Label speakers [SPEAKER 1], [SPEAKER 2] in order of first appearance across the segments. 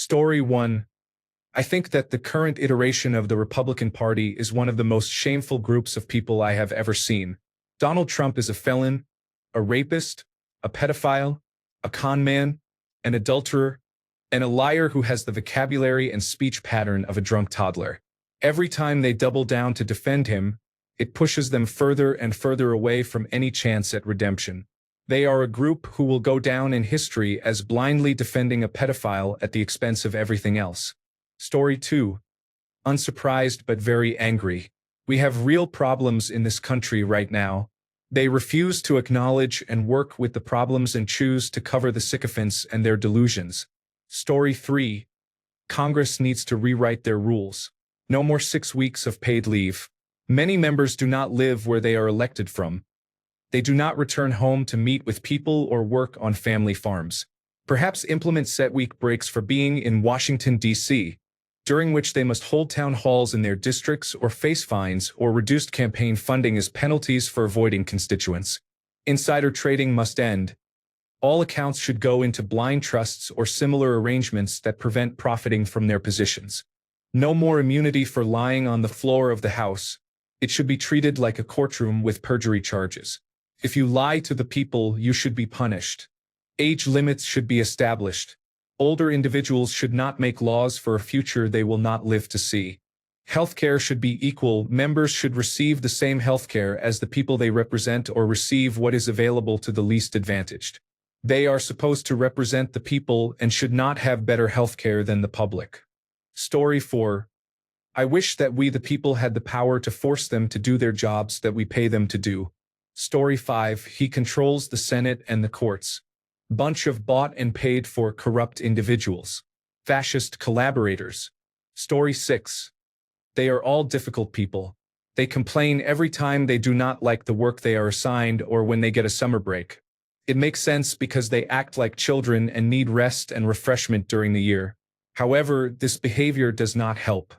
[SPEAKER 1] Story 1. I think that the current iteration of the Republican Party is one of the most shameful groups of people I have ever seen. Donald Trump is a felon, a rapist, a pedophile, a con man, an adulterer, and a liar who has the vocabulary and speech pattern of a drunk toddler. Every time they double down to defend him, it pushes them further and further away from any chance at redemption. They are a group who will go down in history as blindly defending a pedophile at the expense of everything else. Story 2. Unsurprised but very angry. We have real problems in this country right now. They refuse to acknowledge and work with the problems and choose to cover the sycophants and their delusions. Story 3. Congress needs to rewrite their rules. No more 6 weeks of paid leave. Many members do not live where they are elected from. They do not return home to meet with people or work on family farms. Perhaps implement set-week breaks for being in Washington, D.C., during which they must hold town halls in their districts or face fines or reduced campaign funding as penalties for avoiding constituents. Insider trading must end. All accounts should go into blind trusts or similar arrangements that prevent profiting from their positions. No more immunity for lying on the floor of the House. It should be treated like a courtroom with perjury charges. If you lie to the people, you should be punished. Age limits should be established. Older individuals should not make laws for a future they will not live to see. Healthcare should be equal. Members should receive the same healthcare as the people they represent or receive what is available to the least advantaged. They are supposed to represent the people and should not have better healthcare than the public. Story 4. I wish that we the people had the power to force them to do their jobs that we pay them to do. Story 5. He controls the Senate and the courts. Bunch of bought and paid for corrupt individuals. Fascist collaborators. Story 6. They are all difficult people. They complain every time they do not like the work they are assigned or when they get a summer break. It makes sense because they act like children and need rest and refreshment during the year. However, this behavior does not help.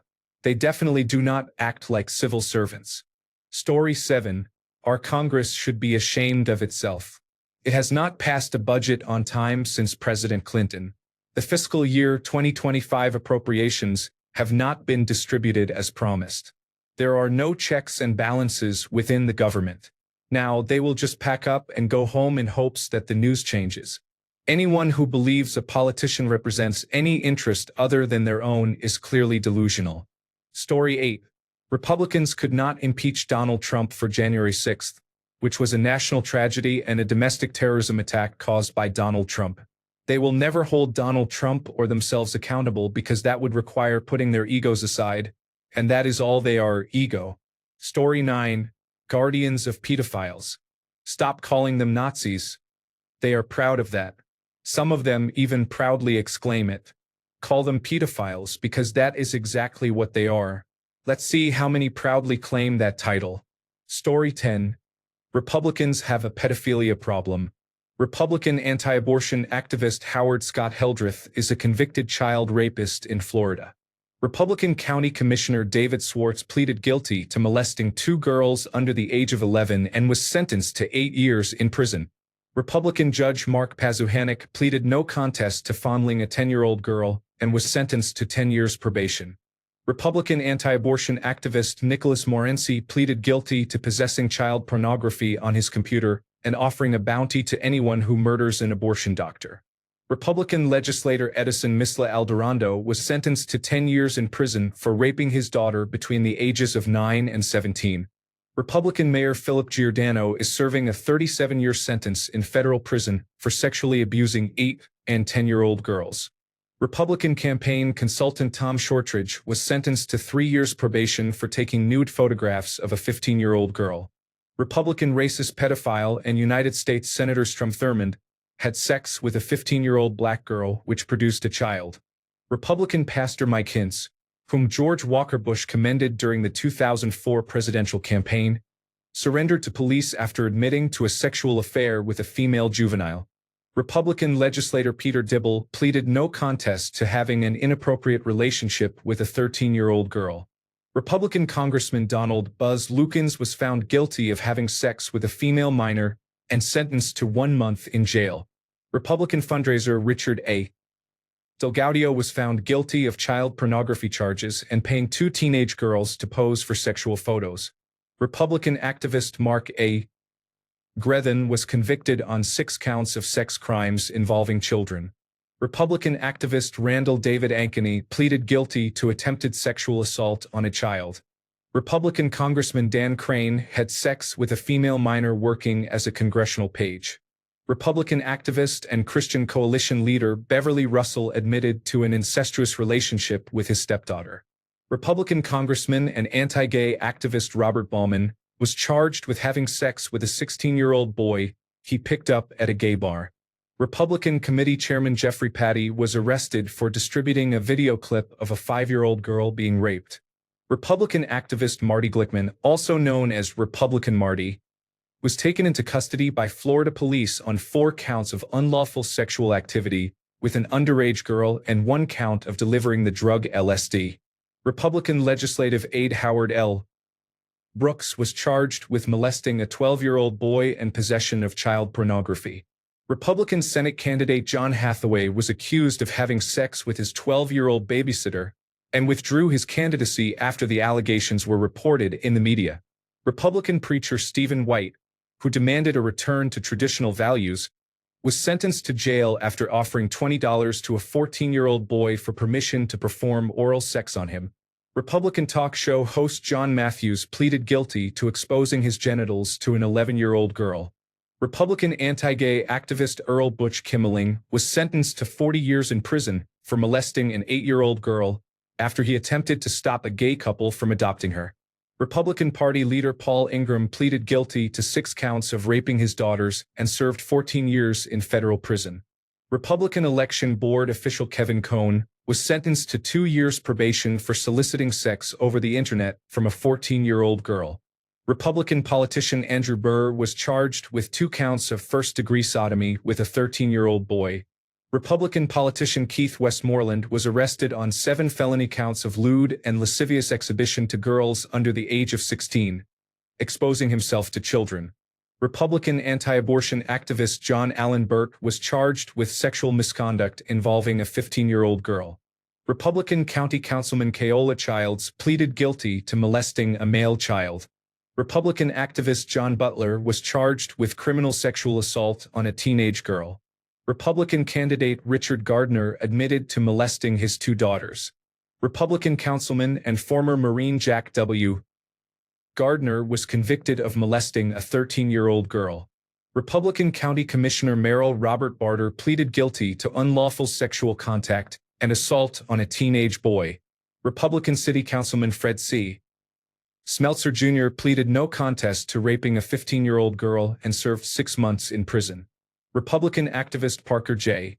[SPEAKER 1] They definitely do not act like civil servants. Story 7. Our Congress should be ashamed of itself. It has not passed a budget on time since President Clinton. The fiscal year 2025 appropriations have not been distributed as promised. There are no checks and balances within the government. Now, they will just pack up and go home in hopes that the news changes. Anyone who believes a politician represents any interest other than their own is clearly delusional. Story 8. Republicans could not impeach Donald Trump for January 6th, which was a national tragedy and a domestic terrorism attack caused by Donald Trump. They will never hold Donald Trump or themselves accountable because that would require putting their egos aside, and that is all they are, ego. Story 9. Guardians of pedophiles. Stop calling them Nazis. They are proud of that. Some of them even proudly exclaim it. Call them pedophiles because that is exactly what they are. Let's see how many proudly claim that title. Story 10. Republicans have a pedophilia problem. Republican anti-abortion activist Howard Scott Heldreth is a convicted child rapist in Florida. Republican County Commissioner David Swartz pleaded guilty to molesting 2 girls under the age of 11 and was sentenced to 8 years in prison. Republican Judge Mark Pazuhannock pleaded no contest to fondling a 10-year-old girl and was sentenced to 10 years probation. Republican anti-abortion activist Nicholas Morency pleaded guilty to possessing child pornography on his computer and offering a bounty to anyone who murders an abortion doctor. Republican legislator Edison Misla Alderando was sentenced to 10 years in prison for raping his daughter between the ages of 9 and 17. Republican Mayor Philip Giordano is serving a 37-year sentence in federal prison for sexually abusing 8 and 10-year-old girls. Republican campaign consultant Tom Shortridge was sentenced to 3 years probation for taking nude photographs of a 15-year-old girl. Republican racist pedophile and United States Senator Strom Thurmond had sex with a 15-year-old black girl, which produced a child. Republican pastor Mike Hintz, whom George Walker Bush commended during the 2004 presidential campaign, surrendered to police after admitting to a sexual affair with a female juvenile. Republican legislator Peter Dibble pleaded no contest to having an inappropriate relationship with a 13-year-old girl. Republican Congressman Donald Buzz Lukens was found guilty of having sex with a female minor and sentenced to 1 month in jail. Republican fundraiser Richard A. Delgado was found guilty of child pornography charges and paying two teenage girls to pose for sexual photos. Republican activist Mark A. Grethen was convicted on 6 counts of sex crimes involving children. Republican activist Randall David Ankeny pleaded guilty to attempted sexual assault on a child. Republican Congressman Dan Crane had sex with a female minor working as a congressional page. Republican activist and Christian Coalition leader Beverly Russell admitted to an incestuous relationship with his stepdaughter. Republican Congressman and anti-gay activist Robert Bauman was charged with having sex with a 16-year-old boy he picked up at a gay bar. Republican Committee Chairman Jeffrey Patty was arrested for distributing a video clip of a 5-year-old girl being raped. Republican activist Marty Glickman, also known as Republican Marty, was taken into custody by Florida police on 4 counts of unlawful sexual activity with an underage girl and 1 count of delivering the drug LSD. Republican legislative aide Howard L. Brooks was charged with molesting a 12-year-old boy and possession of child pornography. Republican Senate candidate John Hathaway was accused of having sex with his 12-year-old babysitter and withdrew his candidacy after the allegations were reported in the media. Republican preacher Stephen White, who demanded a return to traditional values, was sentenced to jail after offering $20 to a 14-year-old boy for permission to perform oral sex on him. Republican talk show host John Matthews pleaded guilty to exposing his genitals to an 11-year-old girl. Republican anti-gay activist Earl Butch Kimmeling was sentenced to 40 years in prison for molesting an 8-year-old girl after he attempted to stop a gay couple from adopting her. Republican Party leader Paul Ingram pleaded guilty to 6 counts of raping his daughters and served 14 years in federal prison. Republican Election Board official Kevin Cohn was sentenced to 2 years probation for soliciting sex over the internet from a 14-year-old girl. Republican politician Andrew Burr was charged with 2 counts of first-degree sodomy with a 13-year-old boy. Republican politician Keith Westmoreland was arrested on 7 felony counts of lewd and lascivious exhibition to girls under the age of 16, exposing himself to children. Republican anti-abortion activist John Allen Burke was charged with sexual misconduct involving a 15-year-old girl. Republican County Councilman Keola Childs pleaded guilty to molesting a male child. Republican activist John Butler was charged with criminal sexual assault on a teenage girl. Republican candidate Richard Gardner admitted to molesting his 2 daughters. Republican councilman and former Marine Jack W. Gardner was convicted of molesting a 13-year-old girl. Republican County Commissioner Merrill Robert Barter pleaded guilty to unlawful sexual contact and assault on a teenage boy. Republican City Councilman Fred C. Smeltzer Jr. pleaded no contest to raping a 15-year-old girl and served 6 months in prison. Republican activist Parker J.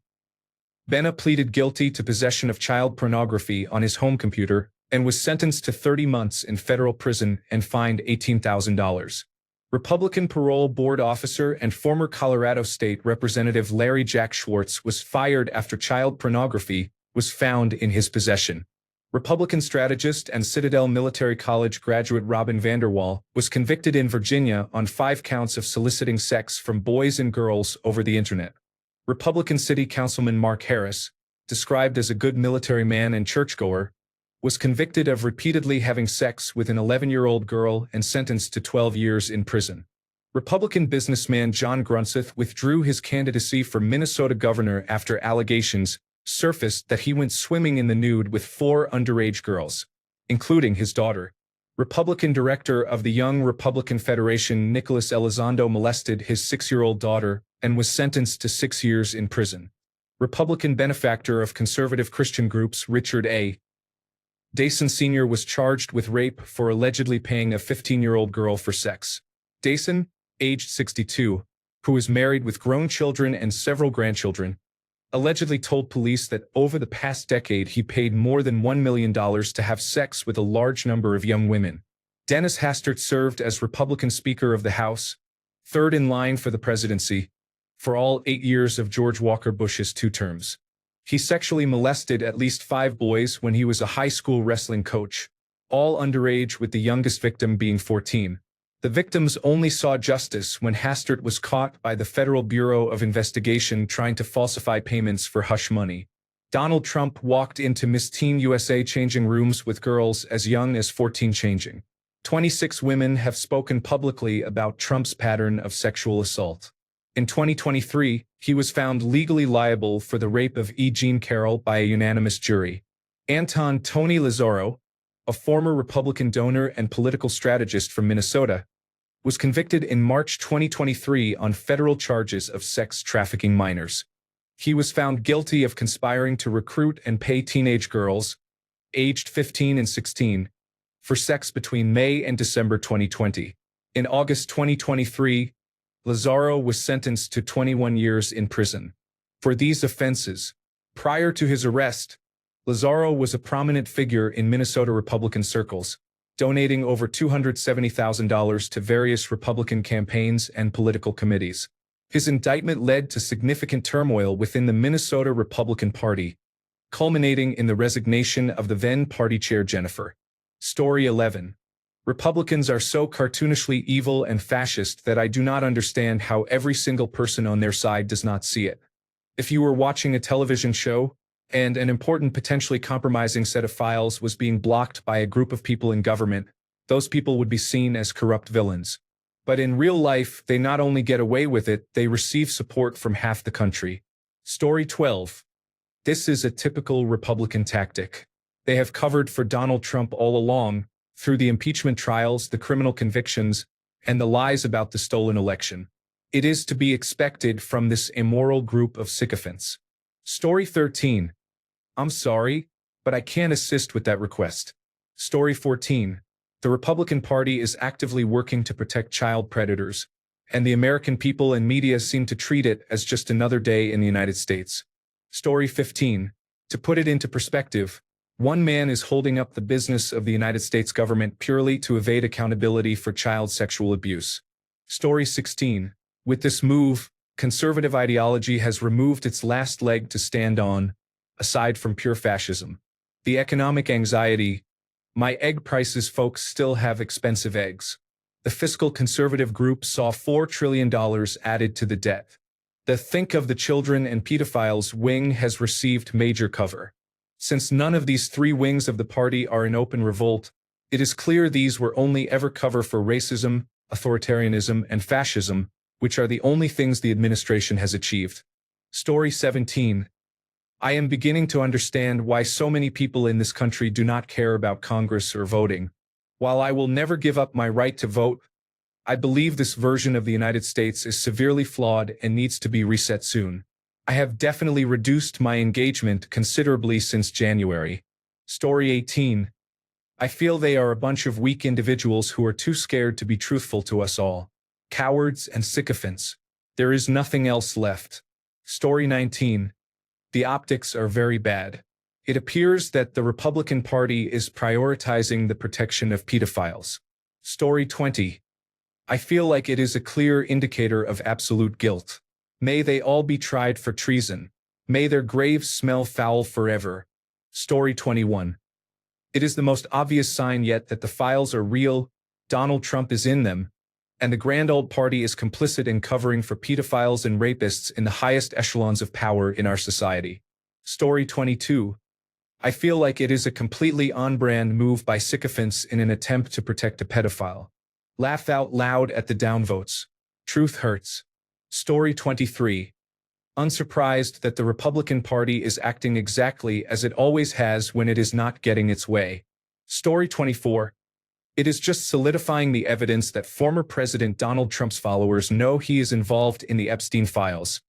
[SPEAKER 1] Benna pleaded guilty to possession of child pornography on his home computer and was sentenced to 30 months in federal prison and fined $18,000. Republican parole board officer and former Colorado State Representative Larry Jack Schwartz was fired after child pornography was found in his possession. Republican strategist and Citadel Military College graduate Robin Vanderwall was convicted in Virginia on 5 counts of soliciting sex from boys and girls over the internet. Republican City Councilman Mark Harris, described as a good military man and churchgoer, was convicted of repeatedly having sex with an 11-year-old girl and sentenced to 12 years in prison. Republican businessman John Grunseth withdrew his candidacy for Minnesota governor after allegations surfaced that he went swimming in the nude with 4 underage girls, including his daughter. Republican director of the Young Republican Federation Nicholas Elizondo molested his 6-year-old daughter and was sentenced to 6 years in prison. Republican benefactor of conservative Christian groups Richard A. Dason Sr. was charged with rape for allegedly paying a 15-year-old girl for sex. Dason, aged 62, who is married with grown children and several grandchildren, allegedly told police that over the past decade he paid more than $1 million to have sex with a large number of young women. Dennis Hastert served as Republican Speaker of the House, 3rd in line for the presidency, for all 8 years of George Walker Bush's 2 terms. He sexually molested at least 5 boys when he was a high school wrestling coach, all underage, with the youngest victim being 14. The victims only saw justice when Hastert was caught by the Federal Bureau of Investigation trying to falsify payments for hush money. Donald Trump walked into Miss Teen USA changing rooms with girls as young as 14 changing. 26 women have spoken publicly about Trump's pattern of sexual assault. In 2023, he was found legally liable for the rape of E. Jean Carroll by a unanimous jury. Anton Tony Lazzaro, a former Republican donor and political strategist from Minnesota, was convicted in March 2023 on federal charges of sex trafficking minors. He was found guilty of conspiring to recruit and pay teenage girls, aged 15 and 16, for sex between May and December 2020. In August 2023, Lazzaro was sentenced to 21 years in prison. For these offenses, prior to his arrest, Lazzaro was a prominent figure in Minnesota Republican circles, donating over $270,000 to various Republican campaigns and political committees. His indictment led to significant turmoil within the Minnesota Republican Party, culminating in the resignation of the then party chair Jennifer. Story 11. Republicans are so cartoonishly evil and fascist that I do not understand how every single person on their side does not see it. If you were watching a television show, and an important potentially compromising set of files was being blocked by a group of people in government, those people would be seen as corrupt villains. But in real life, they not only get away with it, they receive support from half the country. Story 12. This is a typical Republican tactic. They have covered for Donald Trump all along, through the impeachment trials, the criminal convictions, and the lies about the stolen election. It is to be expected from this immoral group of sycophants. Story 13. I'm sorry, but I can't assist with that request. Story 14. The Republican Party is actively working to protect child predators, and the American people and media seem to treat it as just another day in the United States. Story 15. To put it into perspective, one man is holding up the business of the United States government purely to evade accountability for child sexual abuse. Story 16. With this move, conservative ideology has removed its last leg to stand on, aside from pure fascism. The economic anxiety. My egg prices folks still have expensive eggs. The fiscal conservative group saw $4 trillion added to the debt. The Think of the Children and Pedophiles wing has received major cover. Since none of these three wings of the party are in open revolt, it is clear these were only ever cover for racism, authoritarianism, and fascism, which are the only things the administration has achieved. Story 17. I am beginning to understand why so many people in this country do not care about Congress or voting. While I will never give up my right to vote, I believe this version of the United States is severely flawed and needs to be reset soon. I have definitely reduced my engagement considerably since January. Story 18. I feel they are a bunch of weak individuals who are too scared to be truthful to us all. Cowards and sycophants. There is nothing else left. Story 19. The optics are very bad. It appears that the Republican Party is prioritizing the protection of pedophiles. Story 20. I feel like it is a clear indicator of absolute guilt. May they all be tried for treason. May their graves smell foul forever. Story 21. It is the most obvious sign yet that the files are real, Donald Trump is in them, and the grand old party is complicit in covering for pedophiles and rapists in the highest echelons of power in our society. Story 22. I feel like it is a completely on-brand move by sycophants in an attempt to protect a pedophile. Laugh out loud at the downvotes. Truth hurts. Story 23. Unsurprised that the Republican Party is acting exactly as it always has when it is not getting its way. Story 24. It is just solidifying the evidence that former President Donald Trump's followers know he is involved in the Epstein files,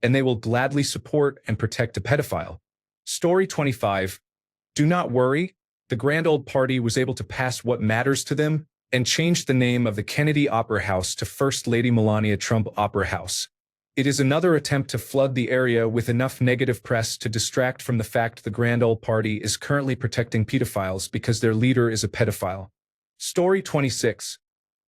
[SPEAKER 1] and they will gladly support and protect a pedophile. Story 25. Do not worry, the grand old party was able to pass what matters to them and change the name of the Kennedy Opera House to First Lady Melania Trump Opera House. It is another attempt to flood the area with enough negative press to distract from the fact the grand old party is currently protecting pedophiles because their leader is a pedophile. Story 26.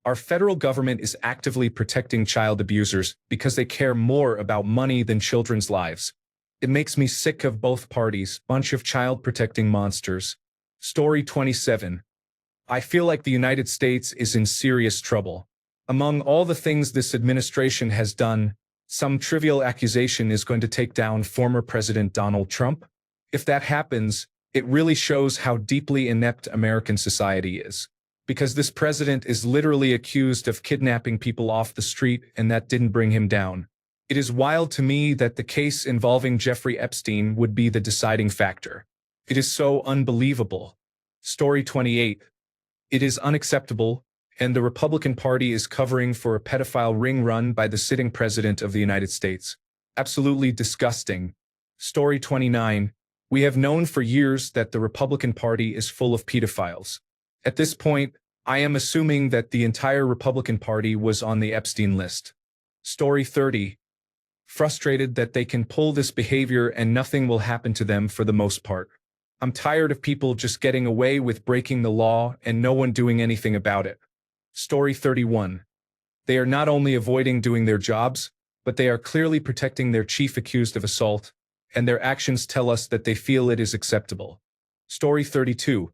[SPEAKER 1] Our federal government is actively protecting child abusers because they care more about money than children's lives. It makes me sick of both parties, bunch of child-protecting monsters. Story 27. I feel like the United States is in serious trouble. Among all the things this administration has done, some trivial accusation is going to take down former President Donald Trump? If that happens, it really shows how deeply inept American society is. Because this president is literally accused of kidnapping people off the street, and that didn't bring him down. It is wild to me that the case involving Jeffrey Epstein would be the deciding factor. It is so unbelievable. Story 28. It is unacceptable, and the Republican Party is covering for a pedophile ring run by the sitting president of the United States. Absolutely disgusting. Story 29. We have known for years that the Republican Party is full of pedophiles. At this point, I am assuming that the entire Republican Party was on the Epstein list. Story 30. Frustrated that they can pull this behavior and nothing will happen to them for the most part. I'm tired of people just getting away with breaking the law and no one doing anything about it. Story 31. They are not only avoiding doing their jobs, but they are clearly protecting their chief accused of assault, and their actions tell us that they feel it is acceptable. Story 32.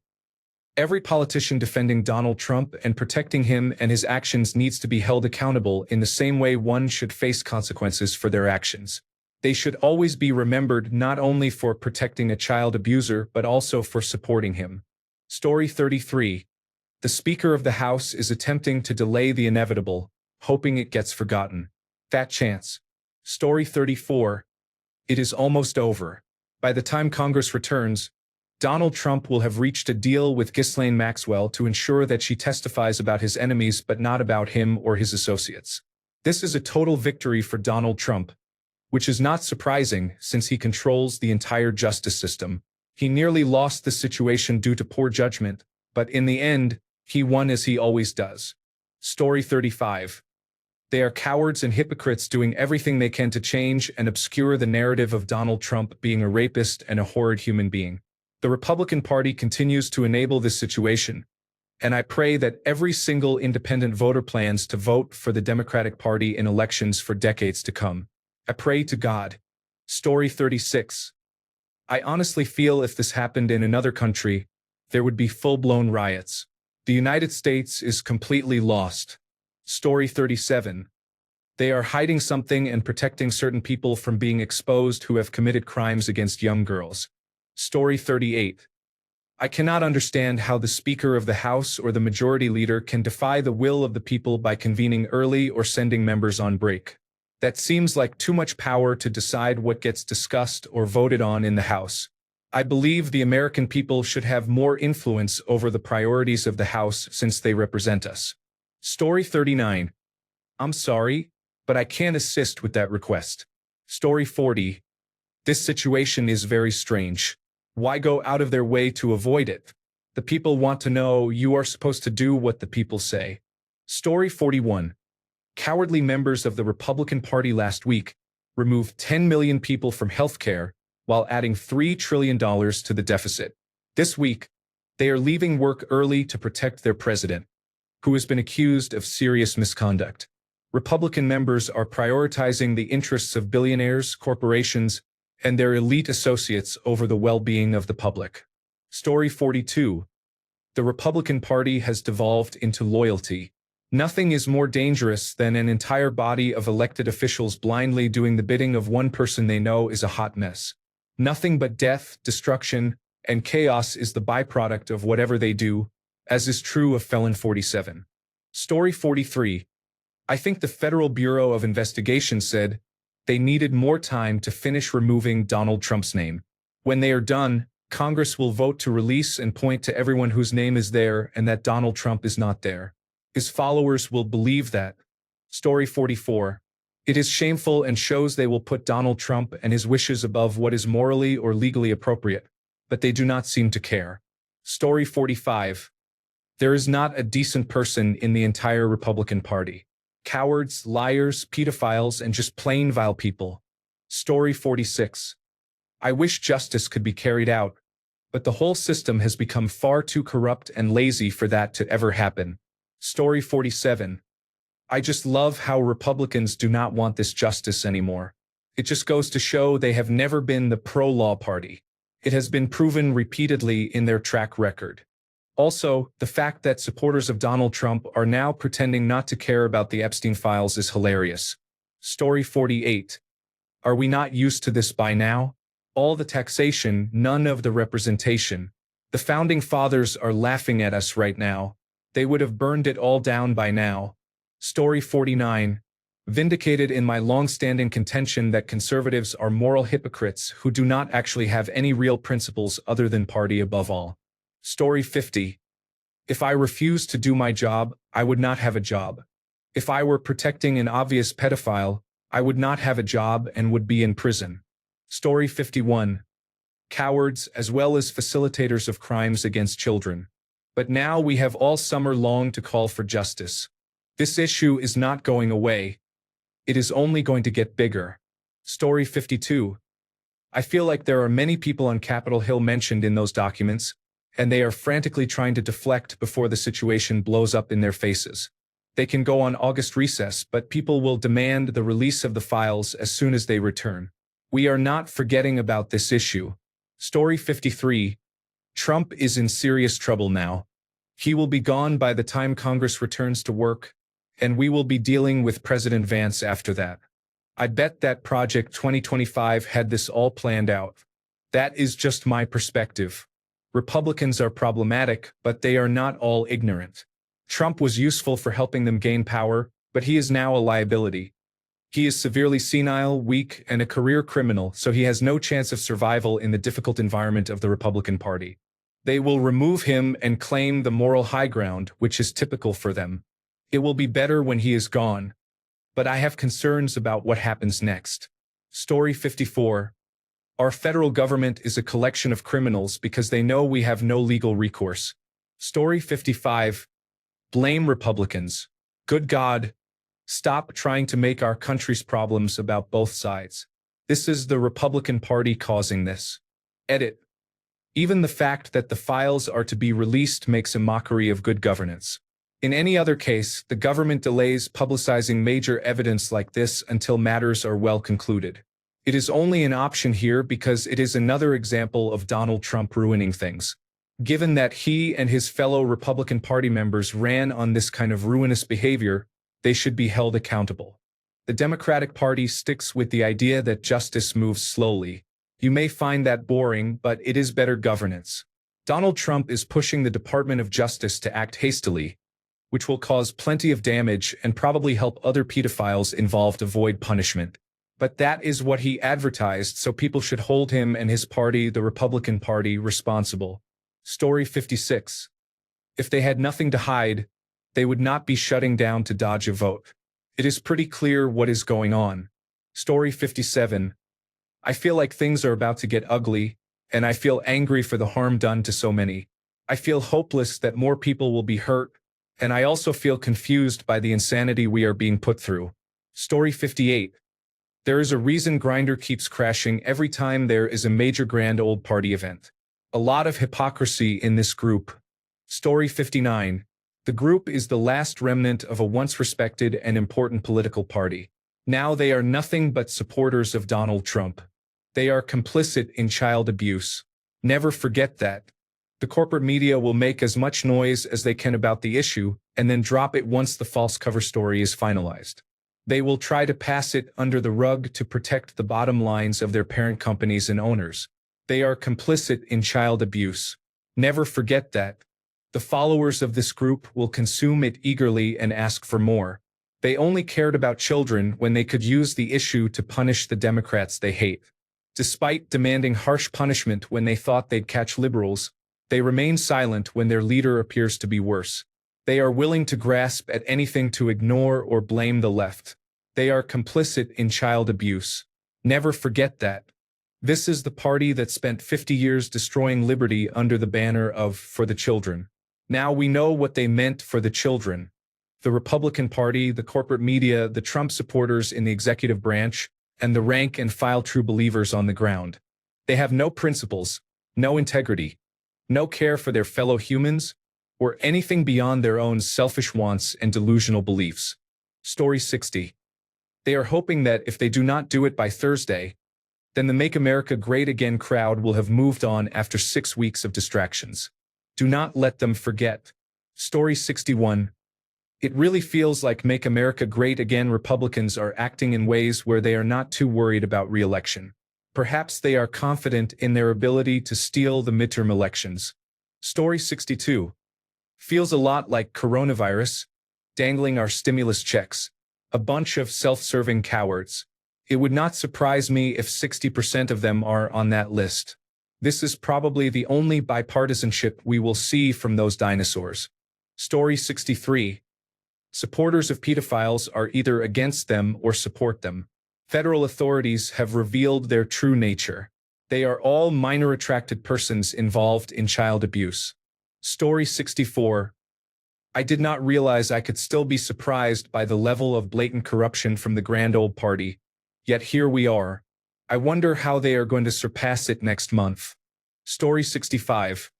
[SPEAKER 1] Every politician defending Donald Trump and protecting him and his actions needs to be held accountable in the same way one should face consequences for their actions. They should always be remembered not only for protecting a child abuser but also for supporting him. Story 33. The Speaker of the House is attempting to delay the inevitable, hoping it gets forgotten. Fat chance. Story 34. It is almost over. By the time Congress returns, Donald Trump will have reached a deal with Ghislaine Maxwell to ensure that she testifies about his enemies but not about him or his associates. This is a total victory for Donald Trump, which is not surprising since he controls the entire justice system. He nearly lost the situation due to poor judgment, but in the end, he won as he always does. Story 35. They are cowards and hypocrites doing everything they can to change and obscure the narrative of Donald Trump being a rapist and a horrid human being. The Republican Party continues to enable this situation, and I pray that every single independent voter plans to vote for the Democratic Party in elections for decades to come. I pray to God. Story 36. I honestly feel if this happened in another country, there would be full-blown riots. The United States is completely lost. Story 37. They are hiding something and protecting certain people from being exposed who have committed crimes against young girls. Story 38. I cannot understand how the Speaker of the House or the Majority Leader can defy the will of the people by convening early or sending members on break. That seems like too much power to decide what gets discussed or voted on in the House. I believe the American people should have more influence over the priorities of the House since they represent us. Story 39. I'm sorry, but I can't assist with that request. Story 40. This situation is very strange. Why go out of their way to avoid it? The people want to know. You are supposed to do what the people say. Story 41. Cowardly members of the Republican Party last week removed 10 million people from healthcare while adding $3 trillion to the deficit. This week, they are leaving work early to protect their president, who has been accused of serious misconduct. Republican members are prioritizing the interests of billionaires, corporations, and their elite associates over the well-being of the public. Story 42. The Republican Party has devolved into loyalty. Nothing is more dangerous than an entire body of elected officials blindly doing the bidding of one person they know is a hot mess. Nothing but death, destruction, and chaos is the byproduct of whatever they do, as is true of Felon 47. Story 43. I think the Federal Bureau of Investigation said they needed more time to finish removing Donald Trump's name. When they are done, Congress will vote to release and point to everyone whose name is there and that Donald Trump is not there. His followers will believe that. Story 44. It is shameful and shows they will put Donald Trump and his wishes above what is morally or legally appropriate, but they do not seem to care. Story 45. There is not a decent person in the entire Republican Party. Cowards, liars, pedophiles, and just plain vile people. Story 46. I wish justice could be carried out, but the whole system has become far too corrupt and lazy for that to ever happen. Story 47. I just love how Republicans do not want this justice anymore. It just goes to show they have never been the pro-law party. It has been proven repeatedly in their track record. Also, the fact that supporters of Donald Trump are now pretending not to care about the Epstein files is hilarious. Story 48. Are we not used to this by now? All the taxation, none of the representation. The founding fathers are laughing at us right now. They would have burned it all down by now. Story 49. Vindicated in my long-standing contention that conservatives are moral hypocrites who do not actually have any real principles other than party above all. Story 50. If I refused to do my job, I would not have a job. If I were protecting an obvious pedophile, I would not have a job and would be in prison. Story 51. Cowards as well as facilitators of crimes against children. But now we have all summer long to call for justice. This issue is not going away. It is only going to get bigger. Story 52. I feel like there are many people on Capitol Hill mentioned in those documents, and they are frantically trying to deflect before the situation blows up in their faces. They can go on August recess, but people will demand the release of the files as soon as they return. We are not forgetting about this issue. Story 53. Trump is in serious trouble now. He will be gone by the time Congress returns to work, and we will be dealing with President Vance after that. I bet that Project 2025 had this all planned out. That is just my perspective. Republicans are problematic, but they are not all ignorant. Trump was useful for helping them gain power, but he is now a liability. He is severely senile, weak, and a career criminal, so he has no chance of survival in the difficult environment of the Republican Party. They will remove him and claim the moral high ground, which is typical for them. It will be better when he is gone. But I have concerns about what happens next. Story 54. Our federal government is a collection of criminals because they know we have no legal recourse. Story 55. Blame Republicans. Good God. Stop trying to make our country's problems about both sides. This is the Republican Party causing this. Edit. Even the fact that the files are to be released makes a mockery of good governance. In any other case, the government delays publicizing major evidence like this until matters are well concluded. It is only an option here because it is another example of Donald Trump ruining things. Given that he and his fellow Republican Party members ran on this kind of ruinous behavior, they should be held accountable. The Democratic Party sticks with the idea that justice moves slowly. You may find that boring, but it is better governance. Donald Trump is pushing the Department of Justice to act hastily, which will cause plenty of damage and probably help other pedophiles involved avoid punishment. But that is what he advertised, so people should hold him and his party, the Republican Party, responsible. Story 56. If they had nothing to hide, they would not be shutting down to dodge a vote. It is pretty clear what is going on. Story 57. I feel like things are about to get ugly, and I feel angry for the harm done to so many. I feel hopeless that more people will be hurt, and I also feel confused by the insanity we are being put through. Story 58. There is a reason Grindr keeps crashing every time there is a major grand old party event. A lot of hypocrisy in this group. Story 59. The group is the last remnant of a once respected and important political party. Now they are nothing but supporters of Donald Trump. They are complicit in child abuse. Never forget that. The corporate media will make as much noise as they can about the issue and then drop it once the false cover story is finalized. They will try to pass it under the rug to protect the bottom lines of their parent companies and owners. They are complicit in child abuse. Never forget that. The followers of this group will consume it eagerly and ask for more. They only cared about children when they could use the issue to punish the Democrats they hate. Despite demanding harsh punishment when they thought they'd catch liberals, they remain silent when their leader appears to be worse. They are willing to grasp at anything to ignore or blame the left. They are complicit in child abuse. Never forget that. This is the party that spent 50 years destroying liberty under the banner of "for the children." Now we know what they meant for the children. The Republican Party, the corporate media, the Trump supporters in the executive branch, and the rank and file true believers on the ground. They have no principles, no integrity, no care for their fellow humans, or anything beyond their own selfish wants and delusional beliefs. Story 60. They are hoping that if they do not do it by Thursday, then the Make America Great Again crowd will have moved on after 6 weeks of distractions. Do not let them forget. Story 61. It really feels like Make America Great Again Republicans are acting in ways where they are not too worried about re-election. Perhaps they are confident in their ability to steal the midterm elections. Story 62. Feels a lot like coronavirus, dangling our stimulus checks. A bunch of self-serving cowards. It would not surprise me if 60% of them are on that list. This is probably the only bipartisanship we will see from those dinosaurs. Story 63. Supporters of pedophiles are either against them or support them. Federal authorities have revealed their true nature. They are all minor attracted persons involved in child abuse. Story 64. I did not realize I could still be surprised by the level of blatant corruption from the grand old party. Yet here we are. I wonder how they are going to surpass it next month. Story 65.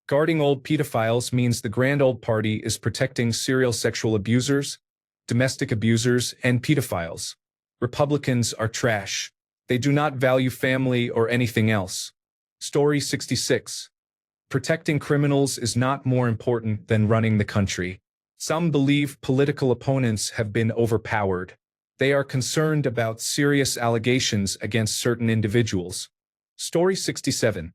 [SPEAKER 1] Guarding old pedophiles means the grand old party is protecting serial sexual abusers, domestic abusers, and pedophiles. Republicans are trash. They do not value family or anything else. Story 66. Protecting criminals is not more important than running the country. Some believe political opponents have been overpowered. They are concerned about serious allegations against certain individuals. Story 67.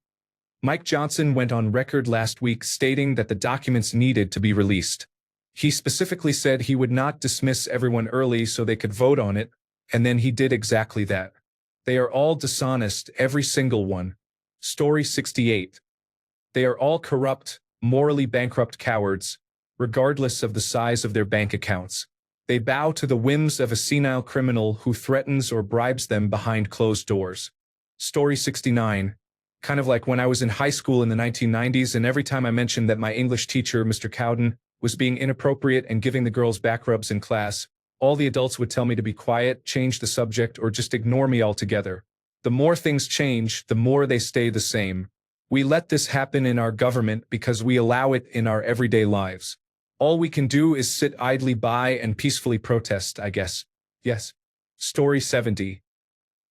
[SPEAKER 1] Mike Johnson went on record last week stating that the documents needed to be released. He specifically said he would not dismiss everyone early so they could vote on it, and then he did exactly that. They are all dishonest, every single one. Story 68. They are all corrupt, morally bankrupt cowards, regardless of the size of their bank accounts. They bow to the whims of a senile criminal who threatens or bribes them behind closed doors. Story 69. Kind of like when I was in high school in the 1990s, and every time I mentioned that my English teacher, Mr. Cowden, was being inappropriate and giving the girls back rubs in class, all the adults would tell me to be quiet, change the subject, or just ignore me altogether. The more things change, the more they stay the same. We let this happen in our government because we allow it in our everyday lives. All we can do is sit idly by and peacefully protest, I guess. Yes. Story 70.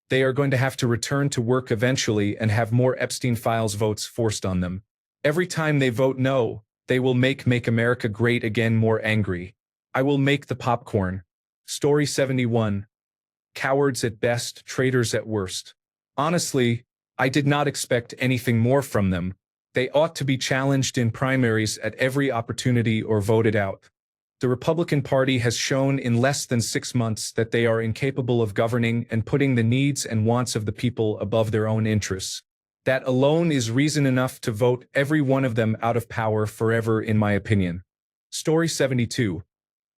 [SPEAKER 1] They are going to have to return to work eventually and have more Epstein files votes forced on them. Every time they vote no, they will make America Great Again more angry. I will make the popcorn. Story 71. Cowards at best, traitors at worst. Honestly, I did not expect anything more from them. They ought to be challenged in primaries at every opportunity or voted out. The Republican Party has shown in less than 6 months that they are incapable of governing and putting the needs and wants of the people above their own interests. That alone is reason enough to vote every one of them out of power forever, in my opinion. Story 72.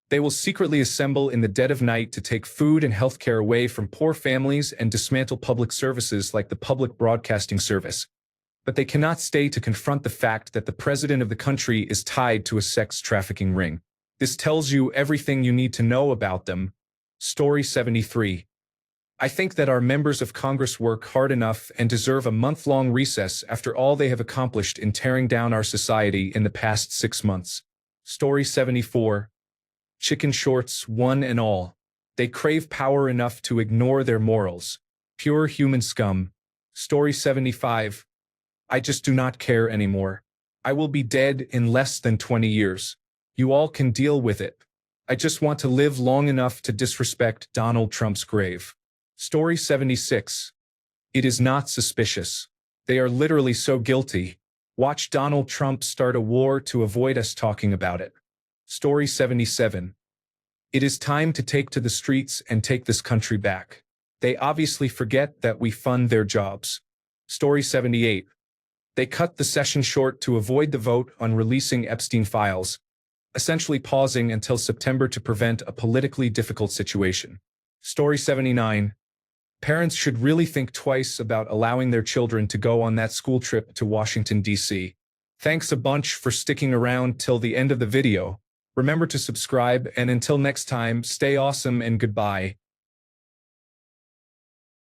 [SPEAKER 1] They will secretly assemble in the dead of night to take food and healthcare away from poor families and dismantle public services like the public broadcasting service. But they cannot stay to confront the fact that the president of the country is tied to a sex trafficking ring. This tells you everything you need to know about them. Story 73. I think that our members of Congress work hard enough and deserve a month-long recess after all they have accomplished in tearing down our society in the past 6 months. Story 74. Chicken shorts, one and all. They crave power enough to ignore their morals. Pure human scum. Story 75. I just do not care anymore. I will be dead in less than 20 years. You all can deal with it. I just want to live long enough to disrespect Donald Trump's grave. Story 76. It is not suspicious. They are literally so guilty. Watch Donald Trump start a war to avoid us talking about it. Story 77. It is time to take to the streets and take this country back. They obviously forget that we fund their jobs. Story 78. They cut the session short to avoid the vote on releasing Epstein files, essentially pausing until September to prevent a politically difficult situation. Story 79. Parents should really think twice about allowing their children to go on that school trip to Washington, D.C. Thanks a bunch for sticking around till the end of the video. Remember to subscribe, and until next time, stay awesome and goodbye.